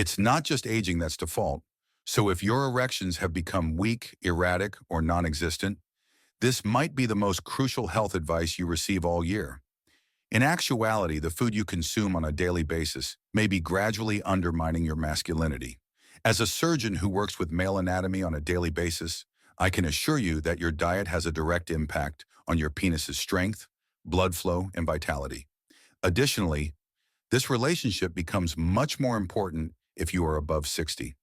It's not just aging that's default. So if your erections have become weak, erratic, or non-existent, this might be the most crucial health advice you receive all year. In actuality, the food you consume on a daily basis may be gradually undermining your masculinity. As a surgeon who works with male anatomy on a daily basis, I can assure you that your diet has a direct impact on your penis's strength, blood flow, and vitality. Additionally, this relationship becomes much more important if you are above 60.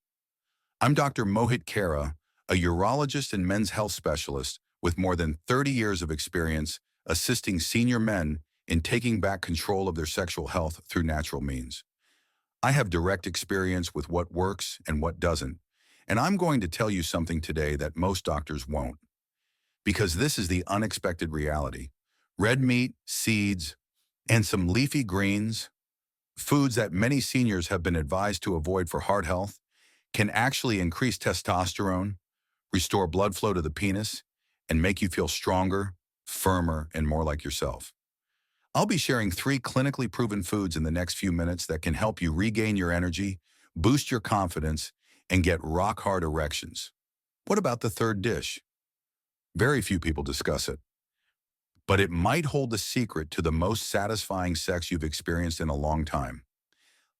I'm Dr. Khera, a urologist and men's health specialist with more than 30 years of experience assisting senior men in taking back control of their sexual health through natural means. I have direct experience with what works and what doesn't, and I'm going to tell you something today that most doctors won't, because this is the unexpected reality. Red meat, seeds, and some leafy greens, foods that many seniors have been advised to avoid for heart health, can actually increase testosterone, restore blood flow to the penis, and make you feel stronger, firmer, and more like yourself. I'll be sharing 3 clinically proven foods in the next few minutes that can help you regain your energy, boost your confidence, and get rock-hard erections. What about the third dish? Very few people discuss it, but it might hold the secret to the most satisfying sex you've experienced in a long time.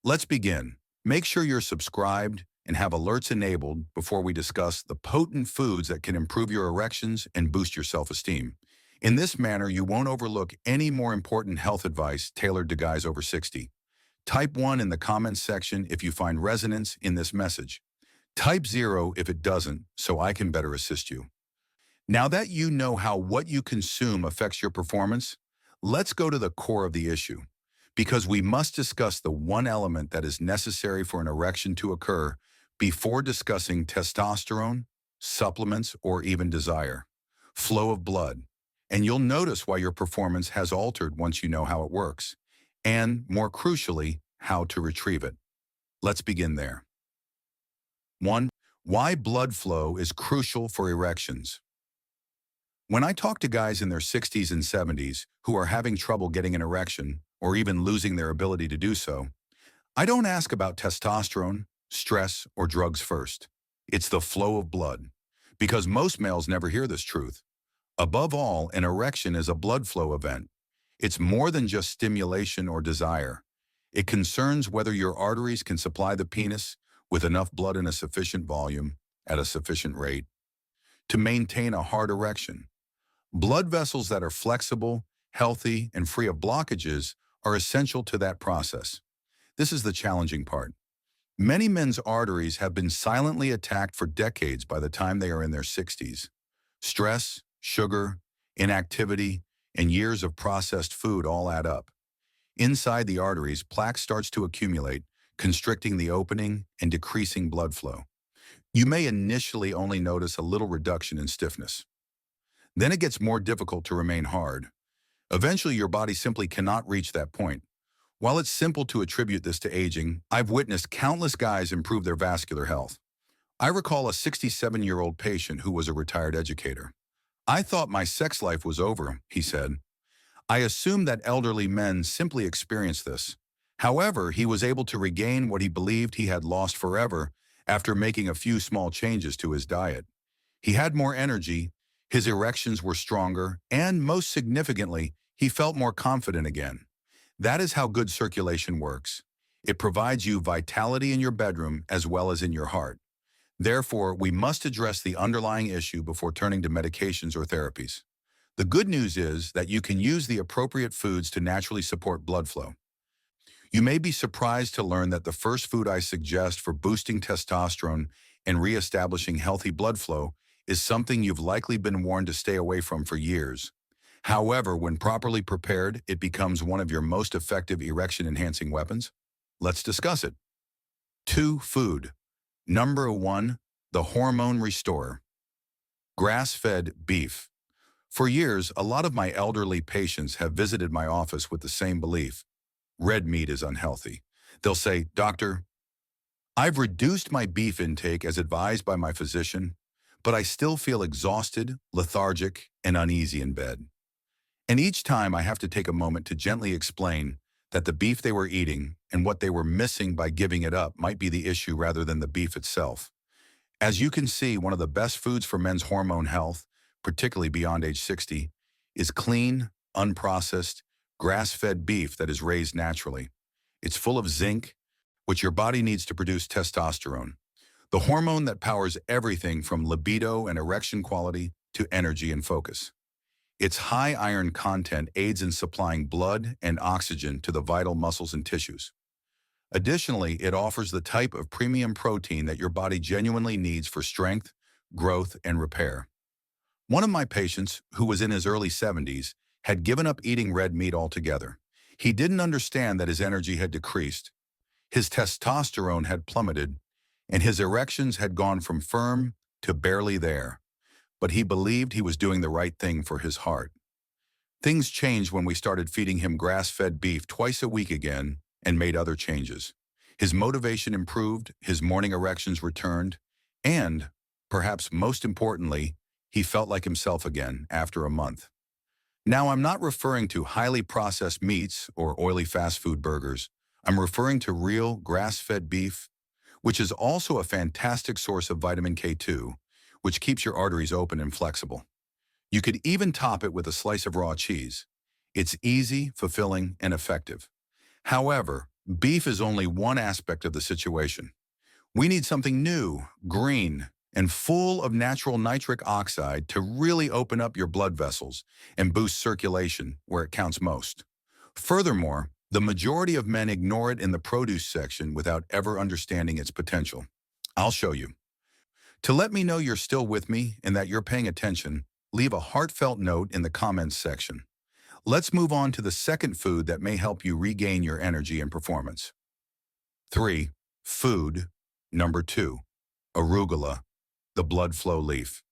Let's begin. Make sure you're subscribed and have alerts enabled before we discuss the potent foods that can improve your erections and boost your self-esteem. In this manner, you won't overlook any more important health advice tailored to guys over 60. Type 1 in the comments section if you find resonance in this message. Type 0 if it doesn't, so I can better assist you. Now that you know how what you consume affects your performance, let's go to the core of the issue, because we must discuss the one element that is necessary for an erection to occur before discussing testosterone, supplements, or even desire: flow of blood. And you'll notice why your performance has altered once you know how it works, and, more crucially, how to retrieve it. Let's begin there. 1. Why blood flow is crucial for erections. When I talk to guys in their 60s and 70s who are having trouble getting an erection, or even losing their ability to do so, I don't ask about testosterone, stress, or drugs first. It's the flow of blood, because most males never hear this truth. Above all, an erection is a blood flow event. It's more than just stimulation or desire. It concerns whether your arteries can supply the penis with enough blood in a sufficient volume at a sufficient rate to maintain a hard erection. Blood vessels that are flexible, healthy, and free of blockages are essential to that process. This is the challenging part. Many men's arteries have been silently attacked for decades by the time they are in their 60s. Stress, sugar, inactivity, and years of processed food all add up. Inside the arteries, plaque starts to accumulate, constricting the opening and decreasing blood flow. You may initially only notice a little reduction in stiffness. Then it gets more difficult to remain hard. Eventually, your body simply cannot reach that point. While it's simple to attribute this to aging, I've witnessed countless guys improve their vascular health. I recall a 67-year-old patient who was a retired educator. "I thought my sex life was over," he said. "I assumed that elderly men simply experience this." However, he was able to regain what he believed he had lost forever after making a few small changes to his diet. He had more energy, his erections were stronger, and most significantly, he felt more confident again. That is how good circulation works. It provides you vitality in your bedroom as well as in your heart. Therefore, we must address the underlying issue before turning to medications or therapies. The good news is that you can use the appropriate foods to naturally support blood flow. You may be surprised to learn that the first food I suggest for boosting testosterone and reestablishing healthy blood flow is something you've likely been warned to stay away from for years. However, when properly prepared, it becomes one of your most effective erection-enhancing weapons. Let's discuss it. 2. Food. Number 1, the hormone restorer. Grass-fed beef. For years, a lot of my elderly patients have visited my office with the same belief: red meat is unhealthy. They'll say, "Doctor, I've reduced my beef intake as advised by my physician, but I still feel exhausted, lethargic, and uneasy in bed." And each time I have to take a moment to gently explain that the beef they were eating and what they were missing by giving it up might be the issue rather than the beef itself. As you can see, one of the best foods for men's hormone health, particularly beyond age 60, is clean, unprocessed, grass-fed beef that is raised naturally. It's full of zinc, which your body needs to produce testosterone, the hormone that powers everything from libido and erection quality to energy and focus. Its high iron content aids in supplying blood and oxygen to the vital muscles and tissues. Additionally, it offers the type of premium protein that your body genuinely needs for strength, growth, and repair. One of my patients, who was in his early 70s, had given up eating red meat altogether. He didn't understand that his energy had decreased, his testosterone had plummeted, and his erections had gone from firm to barely there. But he believed he was doing the right thing for his heart. Things changed when we started feeding him grass-fed beef twice a week again and made other changes. His motivation improved, his morning erections returned, and, perhaps most importantly, he felt like himself again after a month. Now, I'm not referring to highly processed meats or oily fast food burgers. I'm referring to real grass-fed beef, which is also a fantastic source of vitamin K2, which keeps your arteries open and flexible. You could even top it with a slice of raw cheese. It's easy, fulfilling, and effective. However, beef is only one aspect of the situation. We need something new, green, and full of natural nitric oxide to really open up your blood vessels and boost circulation where it counts most. Furthermore, the majority of men ignore it in the produce section without ever understanding its potential. I'll show you. To let me know you're still with me and that you're paying attention, leave a heartfelt note in the comments section. Let's move on to the second food that may help you regain your energy and performance. 3. Food. Number 2. Arugula, the blood flow leaf.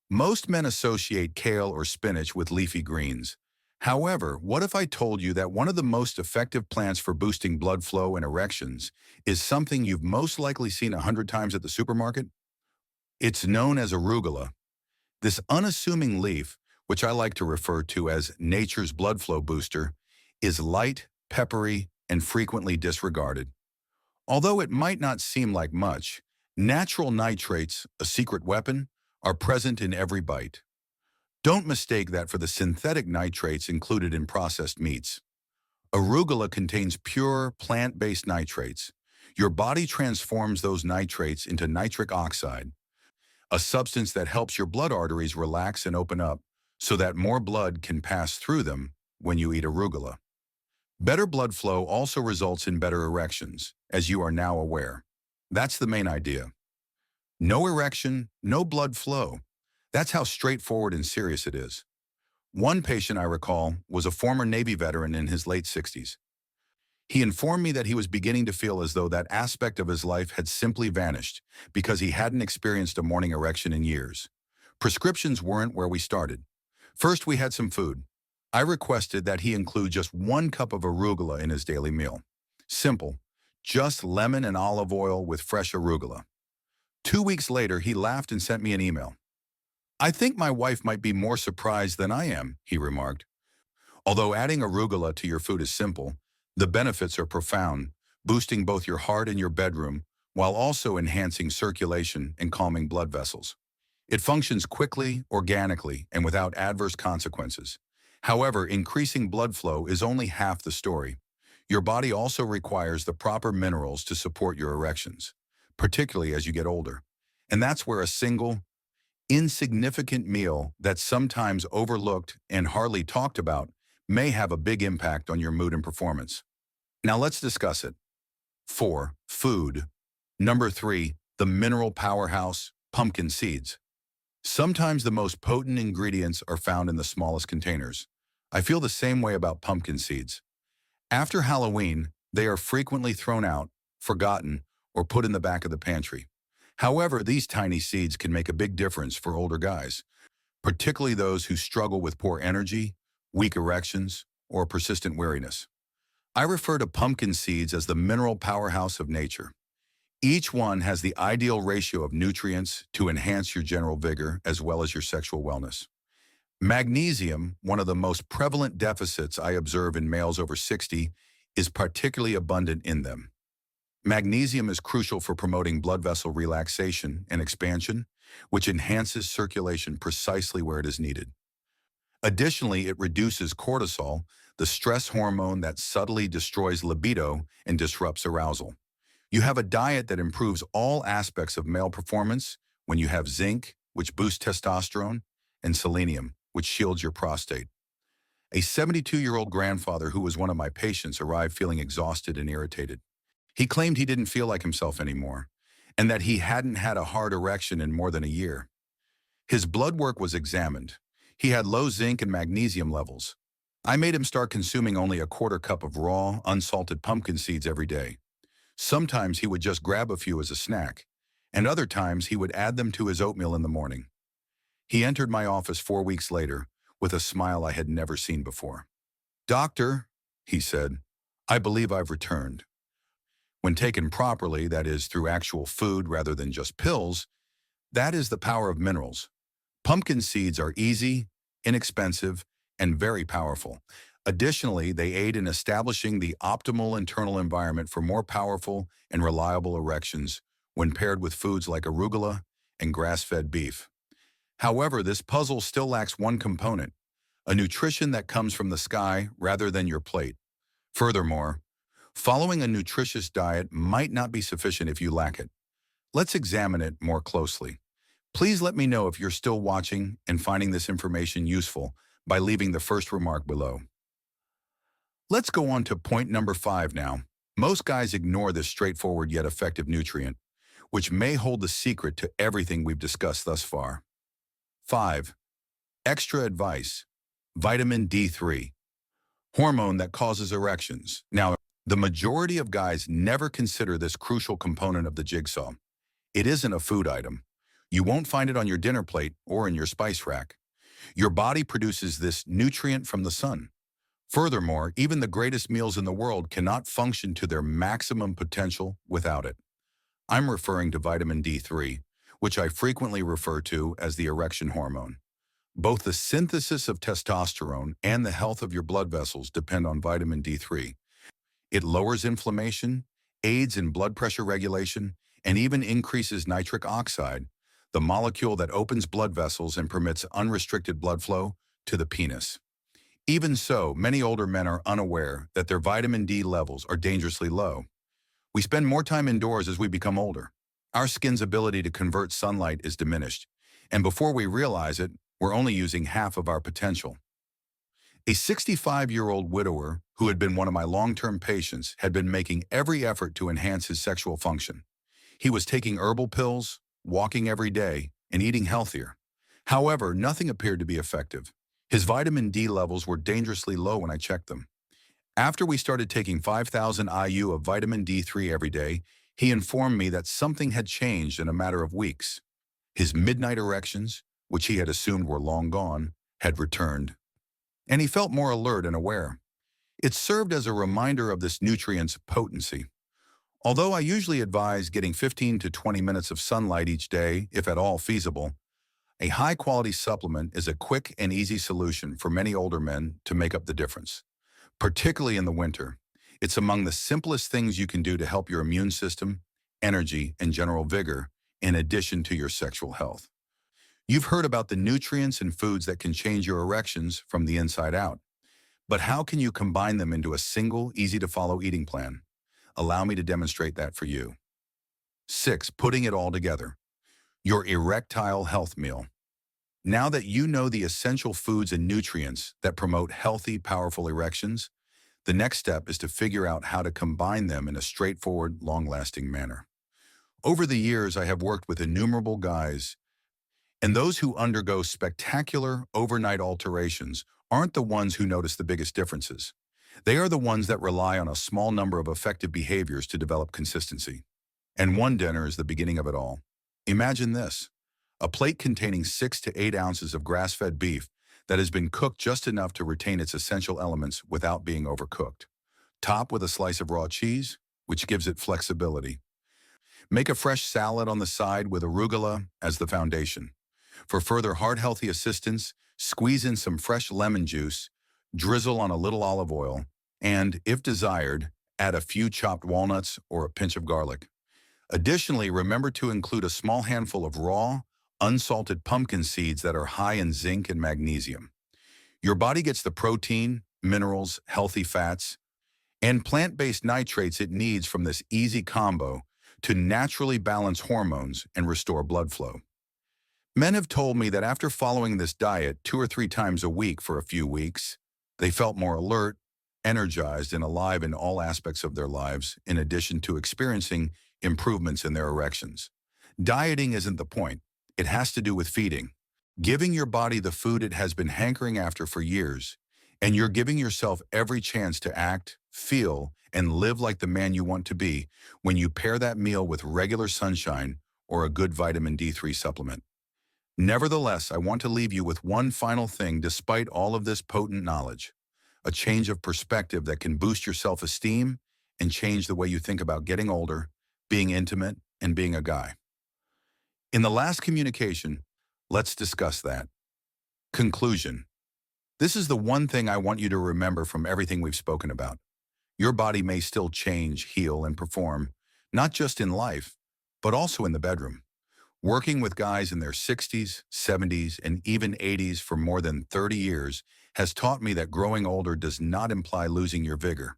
Most men associate kale or spinach with leafy greens. However, what if I told you that one of the most effective plants for boosting blood flow and erections is something you've most likely seen 100 times at the supermarket? It's known as arugula. This unassuming leaf, which I like to refer to as nature's blood flow booster, is light, peppery, and frequently disregarded. Although it might not seem like much, natural nitrates, a secret weapon, are present in every bite. Don't mistake that for the synthetic nitrates included in processed meats. Arugula contains pure, plant-based nitrates. Your body transforms those nitrates into nitric oxide, a substance that helps your blood arteries relax and open up so that more blood can pass through them when you eat arugula. Better blood flow also results in better erections, as you are now aware. That's the main idea. No erection, no blood flow. That's how straightforward and serious it is. One patient I recall was a former Navy veteran in his late 60s. He informed me that he was beginning to feel as though that aspect of his life had simply vanished because he hadn't experienced a morning erection in years. Prescriptions weren't where we started. First, we had some food. I requested that he include just 1 cup of arugula in his daily meal. Simple, just lemon and olive oil with fresh arugula. 2 weeks later, he laughed and sent me an email. "I think my wife might be more surprised than I am," he remarked. Although adding arugula to your food is simple, the benefits are profound, boosting both your heart and your bedroom, while also enhancing circulation and calming blood vessels. It functions quickly, organically, and without adverse consequences. However, increasing blood flow is only half the story. Your body also requires the proper minerals to support your erections, particularly as you get older. And that's where a single, insignificant meal that's sometimes overlooked and hardly talked about may have a big impact on your mood and performance. Now let's discuss it. 4. Food. Number 3. The mineral powerhouse, pumpkin seeds. Sometimes the most potent ingredients are found in the smallest containers. I feel the same way about pumpkin seeds. After Halloween, they are frequently thrown out, forgotten, or put in the back of the pantry. However, these tiny seeds can make a big difference for older guys, particularly those who struggle with poor energy, weak erections, or persistent weariness. I refer to pumpkin seeds as the mineral powerhouse of nature. Each one has the ideal ratio of nutrients to enhance your general vigor as well as your sexual wellness. Magnesium, one of the most prevalent deficits I observe in males over 60, is particularly abundant in them. Magnesium is crucial for promoting blood vessel relaxation and expansion, which enhances circulation precisely where it is needed. Additionally, it reduces cortisol, the stress hormone that subtly destroys libido and disrupts arousal. You have a diet that improves all aspects of male performance when you have zinc, which boosts testosterone, and selenium, which shields your prostate. A 72-year-old grandfather who was one of my patients arrived feeling exhausted and irritated. He claimed he didn't feel like himself anymore, and that he hadn't had a hard erection in more than a year. His blood work was examined. He had low zinc and magnesium levels. I made him start consuming only a quarter cup of raw, unsalted pumpkin seeds every day. Sometimes he would just grab a few as a snack, and other times he would add them to his oatmeal in the morning. He entered my office 4 weeks later with a smile I had never seen before. "Doctor," he said, "I believe I've returned." When taken properly, that is, through actual food rather than just pills, that is the power of minerals. Pumpkin seeds are easy, inexpensive, and very powerful. Additionally, they aid in establishing the optimal internal environment for more powerful and reliable erections when paired with foods like arugula and grass-fed beef. However, this puzzle still lacks one component, a nutrition that comes from the sky rather than your plate. Furthermore, following a nutritious diet might not be sufficient if you lack it. Let's examine it more closely. Please let me know if you're still watching and finding this information useful by leaving the first remark below. Let's go on to point number 5 now. Most guys ignore this straightforward yet effective nutrient, which may hold the secret to everything we've discussed thus far. 5. Extra advice. Vitamin D3. Hormone that causes erections. Now, the majority of guys never consider this crucial component of the jigsaw. It isn't a food item. You won't find it on your dinner plate or in your spice rack. Your body produces this nutrient from the sun. Furthermore, even the greatest meals in the world cannot function to their maximum potential without it. I'm referring to vitamin D3, which I frequently refer to as the erection hormone. Both the synthesis of testosterone and the health of your blood vessels depend on vitamin D3. It lowers inflammation, aids in blood pressure regulation, and even increases nitric oxide, the molecule that opens blood vessels and permits unrestricted blood flow to the penis. Even so, many older men are unaware that their vitamin D levels are dangerously low. We spend more time indoors as we become older. Our skin's ability to convert sunlight is diminished, and before we realize it, we're only using half of our potential. A 65-year-old widower who had been one of my long-term patients had been making every effort to enhance his sexual function. He was taking herbal pills, walking every day, and eating healthier. However, nothing appeared to be effective. His vitamin D levels were dangerously low when I checked them. After we started taking 5,000 IU of vitamin D3 every day, he informed me that something had changed in a matter of weeks. His midnight erections, which he had assumed were long gone, had returned, and he felt more alert and aware. It served as a reminder of this nutrient's potency. Although I usually advise getting 15 to 20 minutes of sunlight each day, if at all feasible, a high-quality supplement is a quick and easy solution for many older men to make up the difference. Particularly in the winter, it's among the simplest things you can do to help your immune system, energy, and general vigor, in addition to your sexual health. You've heard about the nutrients and foods that can change your erections from the inside out. But how can you combine them into a single, easy-to-follow eating plan? Allow me to demonstrate that for you. 6. Putting it all together. Your erectile health meal. Now that you know the essential foods and nutrients that promote healthy, powerful erections, the next step is to figure out how to combine them in a straightforward, long-lasting manner. Over the years, I have worked with innumerable guys, and those who undergo spectacular overnight alterations aren't the ones who notice the biggest differences. They are the ones that rely on a small number of effective behaviors to develop consistency. And one dinner is the beginning of it all. Imagine this: a plate containing 6 to 8 ounces of grass-fed beef that has been cooked just enough to retain its essential elements without being overcooked. Top with a slice of raw cheese, which gives it flexibility. Make a fresh salad on the side with arugula as the foundation. For further heart-healthy assistance, squeeze in some fresh lemon juice, drizzle on a little olive oil, And, if desired, add a few chopped walnuts or a pinch of garlic. Additionally, remember to include a small handful of raw, unsalted pumpkin seeds that are high in zinc and magnesium. Your body gets the protein, minerals, healthy fats, and plant-based nitrates it needs from this easy combo to naturally balance hormones and restore blood flow. Men have told me that after following this diet 2 or 3 times a week for a few weeks, they felt more alert, energized, and alive in all aspects of their lives, in addition to experiencing improvements in their erections. Dieting isn't the point. It has to do with feeding. Giving your body the food it has been hankering after for years, and you're giving yourself every chance to act, feel, and live like the man you want to be when you pair that meal with regular sunshine or a good vitamin D3 supplement. Nevertheless, I want to leave you with one final thing despite all of this potent knowledge: a change of perspective that can boost your self-esteem and change the way you think about getting older, being intimate, and being a guy. In the last communication, let's discuss that. Conclusion. This is the one thing I want you to remember from everything we've spoken about. Your body may still change, heal, and perform, not just in life, but also in the bedroom. Working with guys in their 60s, 70s, and even 80s for more than 30 years has taught me that growing older does not imply losing your vigor.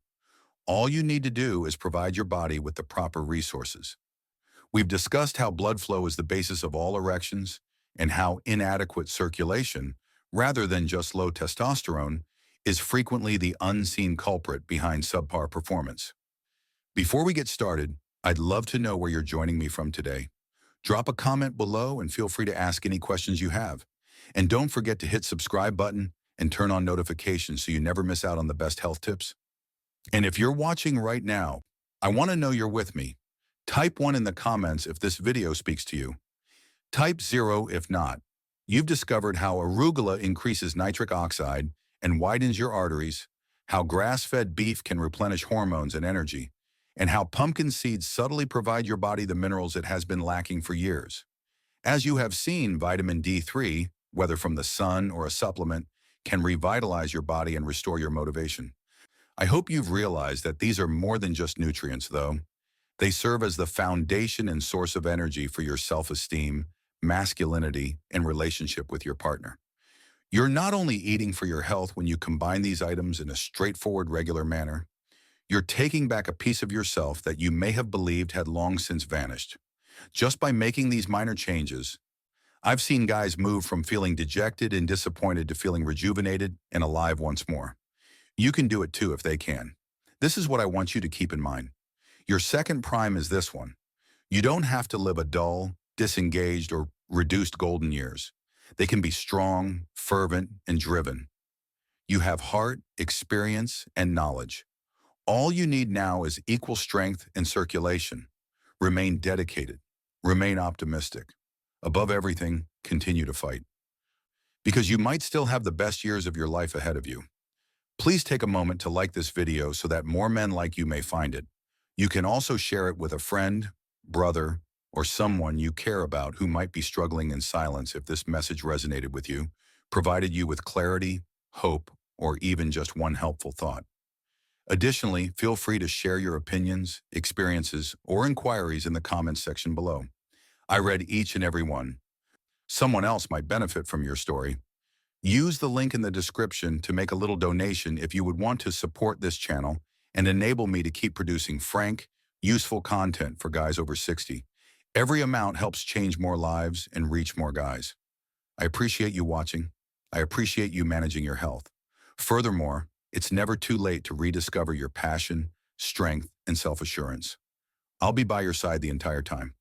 All you need to do is provide your body with the proper resources. We've discussed how blood flow is the basis of all erections and how inadequate circulation, rather than just low testosterone, is frequently the unseen culprit behind subpar performance. Before we get started, I'd love to know where you're joining me from today. Drop a comment below and feel free to ask any questions you have. And don't forget to hit subscribe button and turn on notifications so you never miss out on the best health tips. And if you're watching right now, I want to know you're with me. Type 1 in the comments if this video speaks to you. Type 0 if not. You've discovered how arugula increases nitric oxide and widens your arteries, how grass-fed beef can replenish hormones and energy, and how pumpkin seeds subtly provide your body the minerals it has been lacking for years. As you have seen, vitamin D3, whether from the sun or a supplement, can revitalize your body and restore your motivation. I hope you've realized that these are more than just nutrients, though. They serve as the foundation and source of energy for your self-esteem, masculinity, and relationship with your partner. You're not only eating for your health when you combine these items in a straightforward, regular manner, you're taking back a piece of yourself that you may have believed had long since vanished. Just by making these minor changes, I've seen guys move from feeling dejected and disappointed to feeling rejuvenated and alive once more. You can do it too if they can. This is what I want you to keep in mind. Your second prime is this one. You don't have to live a dull, disengaged, or reduced golden years. They can be strong, fervent, and driven. You have heart, experience, and knowledge. All you need now is equal strength and circulation. Remain dedicated. Remain optimistic. Above everything, continue to fight. Because you might still have the best years of your life ahead of you. Please take a moment to like this video so that more men like you may find it. You can also share it with a friend, brother, or someone you care about who might be struggling in silence if this message resonated with you, provided you with clarity, hope, or even just one helpful thought. Additionally, feel free to share your opinions, experiences, or inquiries in the comments section below. I read each and every one. Someone else might benefit from your story. Use the link in the description to make a little donation if you would want to support this channel and enable me to keep producing frank, useful content for guys over 60. Every amount helps change more lives and reach more guys. I appreciate you watching. I appreciate you managing your health. Furthermore, it's never too late to rediscover your passion, strength, and self-assurance. I'll be by your side the entire time.